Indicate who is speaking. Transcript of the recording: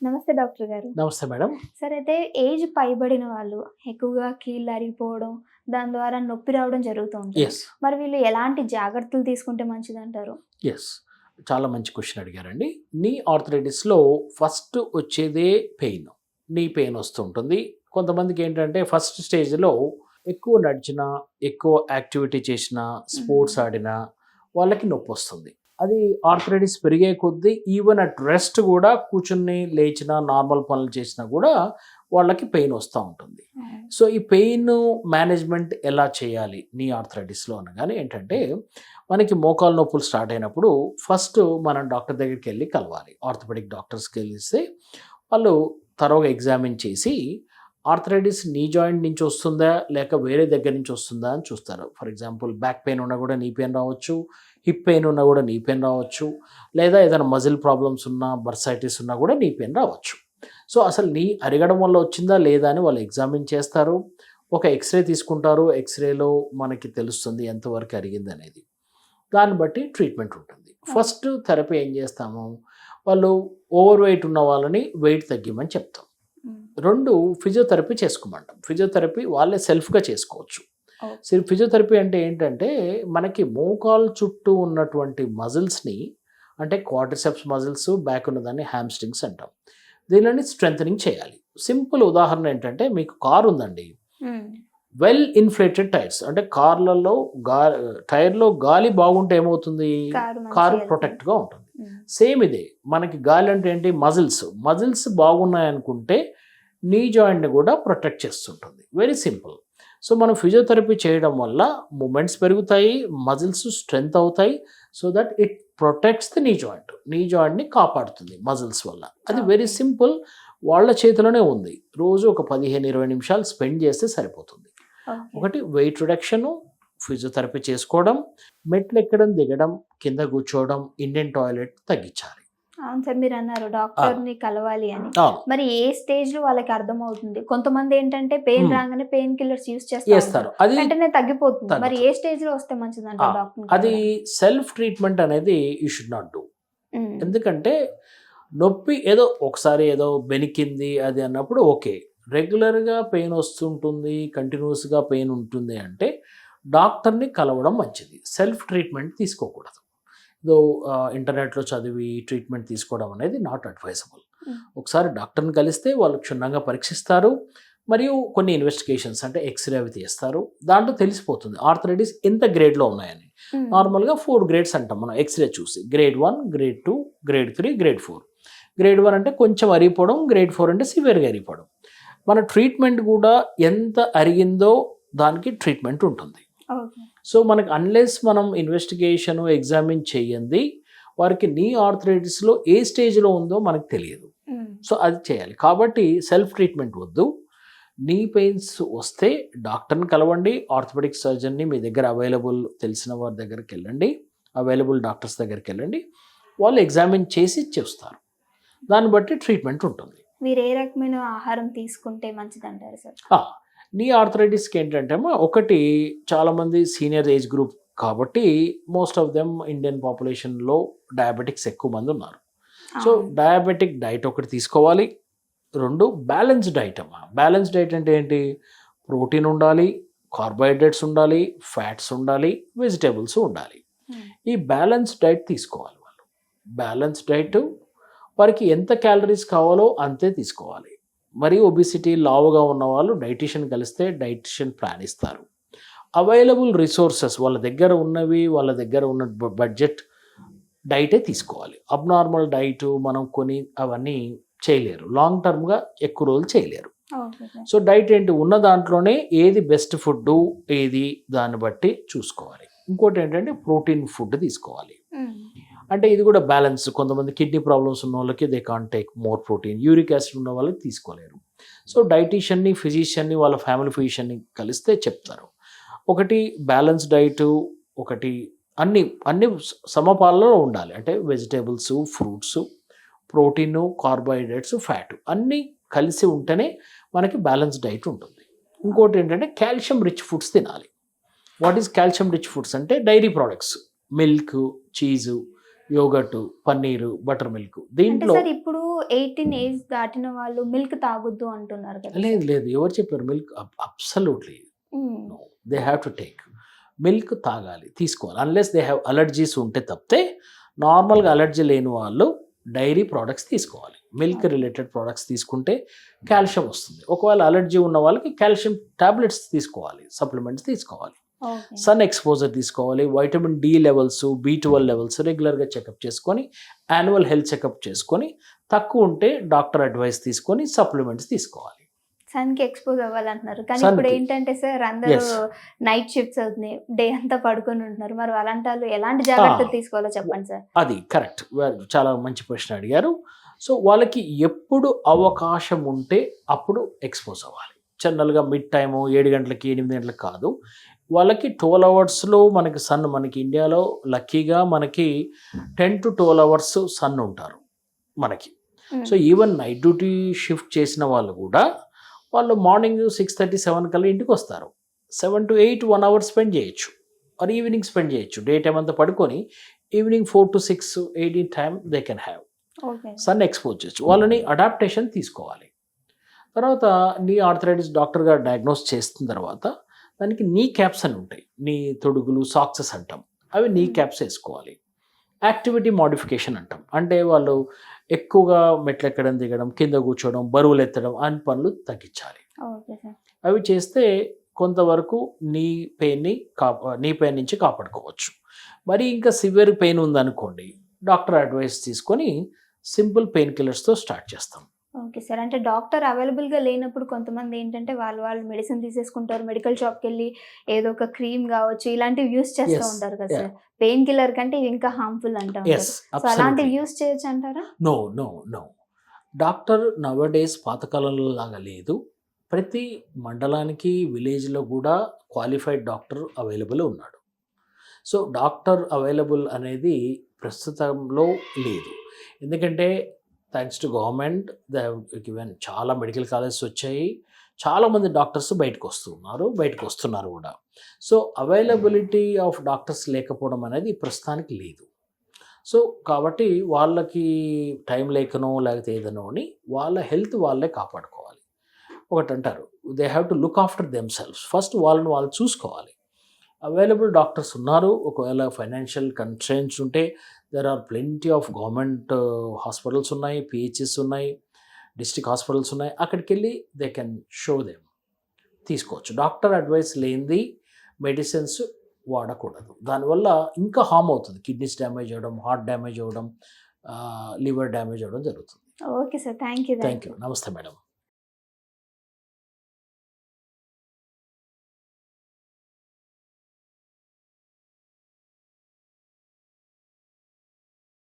Speaker 1: నమస్తే డాక్టర్ గారు.
Speaker 2: నమస్తే మేడం.
Speaker 1: సరే అయితే ఏజ్ పైబడిన వాళ్ళు ఎక్కువగా కీళ్ళు అరిగిపోవడం, దాని ద్వారా నొప్పి రావడం జరుగుతూ ఉంటుంది.
Speaker 2: యెస్.
Speaker 1: మరి వీళ్ళు ఎలాంటి జాగ్రత్తలు తీసుకుంటే మంచిదంటారు?
Speaker 2: యెస్. చాలా మంచి క్వెషన్ అడిగారండి. నీ ఆర్థరైటిస్‌లో ఫస్ట్ వచ్చేదే పెయిన్. నీ పెయిన్ వస్తూ ఉంటుంది. కొంతమందికి ఏంటంటే ఫస్ట్ స్టేజ్‌లో ఎక్కువ నడిచినా, ఎక్కువ యాక్టివిటీ చేసినా, స్పోర్ట్స్
Speaker 1: హ్మ్.
Speaker 2: ఆడినా వాళ్ళకి నొప్పొస్తుంది. అది ఆర్థరైటిస్ పెరిగే కొద్దీ ఈవెన్ అట్ రెస్ట్ కూడా కూర్చొని లేచినా, నార్మల్ పనులు చేసినా కూడా వాళ్ళకి పెయిన్ వస్తూ ఉంటుంది.
Speaker 1: అవును.
Speaker 2: సో, ఈ పెయిన్ మేనేజ్‌మెంట్ ఎలా చేయాలి నీ ఆర్థరైటిస్‌లో అనగానే ఏంటంటే, మనకి మోకాలు నొప్పులు స్టార్ట్ అయినప్పుడు ఫస్ట్ మనం డాక్టర్ దగ్గరికెళ్ళి కలవాలి. ఆర్థోపెడిక్ డాక్టర్స్‌కెళ్ళిస్తే వాళ్ళు తరోగా ఎగ్జామిన్ చేసి ఆర్థరైటిస్ నీ జాయింట్ నుంచి వస్తుందా? లేక వేరే దగ్గర నుంచి వస్తుందా? అని చూస్తారు. ఫర్ ఎగ్జాంపుల్ బ్యాక్ పెయిన్ ఉన్నా కూడా నీ పెయిన్ రావచ్చు. హిప్ పెయిన్ ఉన్నా కూడా నీ పెయిన్ రావచ్చు. లేదా ఏదైనా మజిల్ ప్రాబ్లమ్స్ ఉన్నా, బర్సైటిస్ ఉన్నా కూడా నీ పెయిన్ రావచ్చు. సో, అసలు నీ అరగడం వల్ల వచ్చిందా లేదా అని వాళ్ళు ఎగ్జామిన్ చేస్తారు. ఒక ఎక్స్‌రే తీసుకుంటారు. ఎక్స్‌రేలో మనకి తెలుస్తుంది ఎంతవరకు అరిగిందనేది. దాన్ని బట్టి ట్రీట్మెంట్ ఉంటుంది. ఫస్ట్ థెరపీ ఏం చేస్తాము, వాళ్ళు ఓవర్ వెయిట్ ఉన్న వాళ్ళని వెయిట్ తగ్గిమని చెప్తాం.
Speaker 1: హ్మ్.
Speaker 2: 2 ఫిజియోథెరపీ చేసుకోమంటాం. ఫిజియోథెరపీ వాళ్ళే సెల్ఫ్‌గా చేసుకోవచ్చు.
Speaker 1: ఓకే.
Speaker 2: ఫిజియోథెరపీ అంటే ఏంటంటే, మనకి మోకాలు చుట్టూ ఉన్నటువంటి మజిల్స్‌ని అంటే క్వాడ్రిసెప్స్ మజిల్స్, బ్యాక్ ఉన్నదాన్ని హ్యామ్‌స్ట్రింగ్స్ అంటాం. దీనిని స్ట్రెంథెనింగ్ చేయాలి. సింపుల్ ఉదాహరణ ఏంటంటే, మీకు కార్ ఉందండి.
Speaker 1: హ్మ్.
Speaker 2: వెల్ ఇన్‌ఫ్లేటెడ్ టైర్స్ అంటే కార్లలో టైర్‌లో గాలి బాగుంటే ఏమవుతుంది?
Speaker 1: కారు
Speaker 2: కారు
Speaker 1: మంచిగా వెళ్తుంది.
Speaker 2: ప్రొటెక్ట్‌గా ఉంటుంది.
Speaker 1: హ్మ్.
Speaker 2: సేమ్ ఇదే. మనకి గాలి అంటే ఏంటి? మజిల్స్. మజిల్స్ బాగున్నాయనుకుంటే నీ జాయింట్‌ని కూడా ప్రొటెక్ట్ చేస్తుంటుంది. Very simple. సో, మనం ఫిజియోథెరపీ చేయడం వల్ల మూమెంట్స్ పెరుగుతాయి, మజిల్స్ స్ట్రెంత్ అవుతాయి. So that it protects the knee joint. నీ జాయింట్‌ని కాపాడుతుంది మజిల్స్ వల్ల. అది వెరీ
Speaker 1: ఓకే.
Speaker 2: సింపుల్. వాళ్ళ చేతిలోనే ఉంది. రోజు ఒక 15, 20 నిమిషాలు స్పెండ్ చేస్తే సరిపోతుంది.
Speaker 1: ఓకే.
Speaker 2: ఒకటి వెయిట్ రిడక్షను, ఫిజియోథెరపీ చేసుకోవడం, మెట్లు ఎక్కడం, దిగడం, కింద కూర్చోవడం, ఇండియన్ టాయిలెట్ తగ్గించాలి.
Speaker 1: అవును సార్, మీరన్నారు
Speaker 2: అవును.
Speaker 1: డాక్టర్‌ని కలవాలి అని.
Speaker 2: అవును.
Speaker 1: మరి ఏ స్టేజ్‌లో వాళ్ళకి అర్థమవుతుంది? కొంతమంది ఏంటంటే పెయిన్
Speaker 2: హ్మ్.
Speaker 1: రాగానే పెయిన్ కిల్లర్స్ యూజ్ చేస్తా
Speaker 2: చేస్తారు.
Speaker 1: ఉంటారు.
Speaker 2: అది
Speaker 1: వెంటనే తగ్గిపోతుంది. మరి ఏ
Speaker 2: తగ్గుతుంది.
Speaker 1: స్టేజ్‌లో వస్తే
Speaker 2: ఆ!
Speaker 1: మంచిదంటారు డాక్టర్‌ని
Speaker 2: అది
Speaker 1: కలవడానికి?
Speaker 2: సెల్ఫ్ ట్రీట్మెంట్ అనేది యూ షుడ్ నాట్ డూ.
Speaker 1: హ్మ్.
Speaker 2: ఎందుకంటే నొప్పి ఏదో ఒకసారి ఏదో బెనికింది అది అన్నప్పుడు ఓకే. రెగ్యులర్‌గా పెయిన్ వస్తుంటుంది, కంటిన్యూయస్‌గా పెయిన్ ఉంటుంది అంటే డాక్టర్‌ని కలవడం మంచిది. సెల్ఫ్ ట్రీట్మెంట్ తీసుకోకూడదు. ఏదో ఇంటర్నెట్‌లో చదివి ట్రీట్మెంట్ తీసుకోవడం అనేది నాట్ అడ్వైజబుల్.
Speaker 1: హ్మ్.
Speaker 2: ఒకసారి డాక్టర్‌ని కలిస్తే వాళ్ళు క్షుణ్ణంగా పరీక్షిస్తారు. మరియు కొన్ని ఇన్వెస్టిగేషన్స్ అంటే ఎక్స్‌రే అవి తీస్తారు. దాంట్లో తెలిసిపోతుంది ఆర్థరైటిస్ ఎంత గ్రేడ్‌లో ఉన్నాయని.
Speaker 1: హ్మ్.
Speaker 2: నార్మల్‌గా 4 గ్రేడ్స్ అంటాం మనం ఎక్స్‌రే చూసి. Grade 1, grade 2, grade 3, grade 4. Grade 1 అంటే కొంచెం అరిగిపోవడం, గ్రేడ్ 4 అంటే సివియర్‌గా అరిగిపోవడం. మన ట్రీట్మెంట్ కూడా ఎంత అరిగిందో దానికి ట్రీట్మెంట్ ఉంటుంది.
Speaker 1: ఓకే.
Speaker 2: సో, మనకు అన్‌లెస్ మనం ఇన్వెస్టిగేషన్, ఎగ్జామిన్ చేయంది వారికి నీ ఆర్థరైటిస్‌లో ఏ స్టేజ్‌లో ఉందో మనకు తెలియదు.
Speaker 1: హ్మ్.
Speaker 2: సో, అది చేయాలి. కాబట్టి సెల్ఫ్ ట్రీట్మెంట్ వద్దు. నీ పెయిన్స్ వస్తే డాక్టర్‌ని కలవండి. ఆర్థోపెడిక్ సర్జన్‌ని మీ దగ్గర అవైలబుల్ తెలిసిన వారి దగ్గరికెళ్ళండి. Available doctors దగ్గరికెళ్ళండి. వాళ్ళు ఎగ్జామిన్ చేసి చూస్తారు. దాన్ని బట్టి ట్రీట్మెంట్ ఉంటుంది.
Speaker 1: మీరు ఏ రకమైన ఆహారం తీసుకుంటే మంచిదంటారు సార్?
Speaker 2: ఆ! నీ ఆర్థరైటిస్‌కి ఏంటంటే అమ్మా ఒకటి చాలామంది సీనియర్ ఏజ్ గ్రూప్ కాబట్టి మోస్ట్ ఆఫ్ దెమ్ ఇండియన్ పాపులేషన్‌లో డయాబెటిక్స్ ఎక్కువ మంది ఉన్నారు. సో,
Speaker 1: అవును.
Speaker 2: డయాబెటిక్ డైట్ ఒకటి తీసుకోవాలి. 2 బ్యాలెన్స్ డైట్ అమ్మా. బ్యాలెన్స్ డైట్ అంటే ఏంటి? ప్రోటీన్ ఉండాలి, కార్బోహైడ్రేట్స్ ఉండాలి, ఫ్యాట్స్ ఉండాలి, వెజిటబుల్స్ ఉండాలి.
Speaker 1: హ్మ్.
Speaker 2: ఈ బ్యాలెన్స్ డైట్ తీసుకోవాలి వాళ్ళు. బ్యాలెన్స్ డైట్ వారికి ఎంత క్యాలరీస్ కావాలో అంతే తీసుకోవాలి. మరి ఒబెసిటీ లావుగా ఉన్నవాళ్ళు డైటీషియన్ కలిస్తే డైటీషియన్ ప్లాన్ ఇస్తారు. అవైలబుల్ రిసోర్సెస్ వాళ్ళ దగ్గర ఉన్నవి, వాళ్ళ దగ్గర ఉన్న బడ్జెట్ డైటే తీసుకోవాలి. అబ్నార్మల్ డైట్ మనం కొని అవన్నీ చేయలేరు. లాంగ్ టర్మ్‌గా ఎక్కువ రోజులు చేయలేరు.
Speaker 1: Okay sir.
Speaker 2: సో, డైట్ ఏంటి ఉన్న దాంట్లోనే ఏది బెస్ట్ ఫుడ్డు, ఏది దాన్ని బట్టి చూసుకోవాలి. ఇంకోటేంటంటే ప్రోటీన్ ఫుడ్ తీసుకోవాలి.
Speaker 1: హ్మ్.
Speaker 2: అంటే ఇది కూడా బ్యాలెన్స్. కొంతమంది కిడ్నీ ప్రాబ్లమ్స్ ఉన్నోళ్ళకి they can't take more protein. Uric acid ఉన్న వాళ్ళకి తీసుకోలేరు. సో, డైటీషియన్‌ని, ఫిజిషియన్‌ని వాళ్ళ ఫ్యామిలీ ఫిజిషియన్‌ని కలిస్తే చెప్తారు. ఒకటి బ్యాలెన్స్ డైటు, ఒకటి అన్ని సమపాలలో ఉండాలి. అంటే vegetables, fruits, protein, carbohydrates, fat అన్నీ కలిసి ఉంటేనే మనకి బ్యాలెన్స్ డైట్ ఉంటుంది. ఇంకోటేంటంటే కాల్షియం రిచ్ ఫుడ్స్ తినాలి. What is calcium rich foods అంటే dairy products. Milk, cheese, yogurt, paneer, butter milk.
Speaker 1: అంటే
Speaker 2: దీంట్లో
Speaker 1: సార్ ఇప్పుడు 18 ఏజ్ దాటిన వాళ్ళు మిల్క్ తాగొద్దు అంటున్నారు కదా సార్?
Speaker 2: లేదు లేదు, ఎవరు చెప్పారు milk? Absolutely
Speaker 1: hmm.
Speaker 2: No, they have to take milk, తాగాలి, తీసుకోవాలి. అన్లెస్ దే హ్యావ్ అలర్జీస్ ఉంటే తప్పితే నార్మల్గా అలర్జీ లేని వాళ్ళు డైరీ ప్రోడక్ట్స్ తీసుకోవాలి. మిల్క్ రిలేటెడ్ ప్రోడక్ట్స్ తీసుకుంటే కాల్షియం వస్తుంది. ఒకవేళ అలర్జీ ఉన్న వాళ్ళకి కాల్షియం టాబ్లెట్స్ తీసుకోవాలి, సప్లిమెంట్స్ తీసుకోవాలి,
Speaker 1: ఓకే.
Speaker 2: సన్ ఎక్స్పోజర్ తీసుకోవాలి, vitamin D levels, B12 levels రెగ్యులర్గా చెకప్ చేసుకొని, యాన్యువల్ హెల్త్ చెకప్ చేసుకొని, తక్కువ ఉంటే డాక్టర్ అడ్వైస్ తీసుకొని సప్లిమెంట్స్ తీసుకోవాలి.
Speaker 1: సన్ కి ఎక్స్పోజ్ అవ్వాలంటున్నారు కానీ
Speaker 2: Sun
Speaker 1: ఇప్పుడు
Speaker 2: కి.
Speaker 1: ఏంటంటే సార్ అందరూ
Speaker 2: Yes.
Speaker 1: నైట్ షిఫ్ట్స్ అవుతున్నాయి, డే అంతా పడుకొని ఉంటున్నారు. మరి అలాంటి వాళ్ళు ఎలాంటి జాగ్రత్తలు తీసుకోవాలో చెప్పండి సార్?
Speaker 2: అది కరెక్ట్, చాలా మంచి ప్రశ్న అడిగారు. సో వాళ్ళకి ఎప్పుడు అవకాశం ఉంటే అప్పుడు ఎక్స్పోజ్ అవ్వాలి. జనరల్గా మిడ్ టైము 7 గంటలకి 8 గంటలకు కాదు, వాళ్ళకి 12 అవర్స్లో మనకి సన్, మనకి ఇండియాలో లక్కీగా మనకి 10 to 12 అవర్స్ సన్ ఉంటారు మనకి. So even night duty shift చేసిన వాళ్ళు కూడా వాళ్ళు మార్నింగ్ 6:30, 7 కల్లా ఇంటికి వస్తారు. 7 to 8 1 అవర్ స్పెండ్ చేయొచ్చు, ఆర్ ఈవినింగ్ స్పెండ్ చేయొచ్చు. డే టైం అంతా పడుకొని evening 4 to 6 18 time they can have
Speaker 1: okay.
Speaker 2: Sun expose చేయొచ్చు. వాళ్ళని అడాప్టేషన్ తీసుకోవాలి. తర్వాత నీ ఆర్థరైటిస్ డాక్టర్ గారు డయాగ్నోస్ చేసిన తర్వాత దానికి నీ క్యాప్స్ అని ఉంటాయి, నీ తొడుగులు, సాక్సెస్ అంటాం, అవి నీ క్యాప్స్ వేసుకోవాలి. యాక్టివిటీ మోడిఫికేషన్ అంటాం, అంటే వాళ్ళు ఎక్కువగా మెట్లు ఎక్కడం, దిగడం, కింద కూర్చోవడం, బరువులు ఎత్తడం అని పనులు తగ్గించాలి.
Speaker 1: Okay sir.
Speaker 2: అవి చేస్తే కొంతవరకు నీ పెయిన్ నుంచి కాపాడుకోవచ్చు. మరి ఇంకా సివియర్ పెయిన్ ఉందనుకోండి, డాక్టర్ అడ్వైస్ తీసుకొని సింపుల్ పెయిన్ కిల్లర్స్తో స్టార్ట్ చేస్తాం.
Speaker 1: Okay sir. అంటే డాక్టర్ అవైలబుల్గా లేనప్పుడు కొంతమంది ఏంటంటే వాళ్ళు మెడిసిన్ తీసేసుకుంటారు, మెడికల్ షాప్కి వెళ్ళి ఏదో ఒక క్రీమ్ కావచ్చు ఇలాంటివి యూస్ చేస్తూ
Speaker 2: Yes.
Speaker 1: ఉంటారు కదా
Speaker 2: Yeah.
Speaker 1: సార్. పెయిన్ కిల్లర్ కంటే ఇవి ఇంకా హార్మ్ఫుల్ అంటా
Speaker 2: Yes,
Speaker 1: ఉంటారు. సో అలాంటివి
Speaker 2: absolutely.
Speaker 1: యూస్ చేయొచ్చు అంటారా?
Speaker 2: నో నో నో, డాక్టర్ నవడేస్ పాతకాలంలో లాగా లేదు. ప్రతి మండలానికి, విలేజ్లో కూడా క్వాలిఫైడ్ డాక్టర్ అవైలబుల్ ఉన్నాడు. సో డాక్టర్ అవైలబుల్ అనేది ప్రస్తుతంలో లేదు. ఎందుకంటే thanks to government they given చాలా మెడికల్ కాలేజెస్ వచ్చాయి, చాలామంది డాక్టర్స్ బయటకు వస్తున్నారు కూడా. సో అవైలబిలిటీ ఆఫ్ డాక్టర్స్ లేకపోవడం అనేది ప్రస్తుతానికి లేదు. సో కాబట్టి వాళ్ళకి టైం లేకనో లేకపోతే ఏదనో అని వాళ్ళ హెల్త్ వాళ్ళే కాపాడుకోవాలి. ఒకటి అంటారు, they have to look after themselves. First వాళ్ళని వాళ్ళు చూసుకోవాలి. అవైలబుల్ డాక్టర్స్ ఉన్నారు. ఒకవేళ ఫైనాన్షియల్ కన్స్ట్రెయింట్స్ ఉంటే there are plenty of government hospitals ఉన్నాయి, పిహెచ్ఎస్ ఉన్నాయి, డిస్ట్రిక్ట్ హాస్పిటల్స్ ఉన్నాయి. అక్కడికి వెళ్ళి దే కెన్ షో దెమ్, తీసుకోవచ్చు. డాక్టర్ అడ్వైస్ లేనిది మెడిసిన్స్ వాడకూడదు. దానివల్ల ఇంకా హార్మ్ అవుతుంది, కిడ్నీస్ డ్యామేజ్ అవ్వడం, హార్ట్ డ్యామేజ్ అవ్వడం, లివర్ డ్యామేజ్ అవ్వడం జరుగుతుంది.
Speaker 1: Okay sir. Thank you.
Speaker 2: Thank you. నమస్తే మేడం.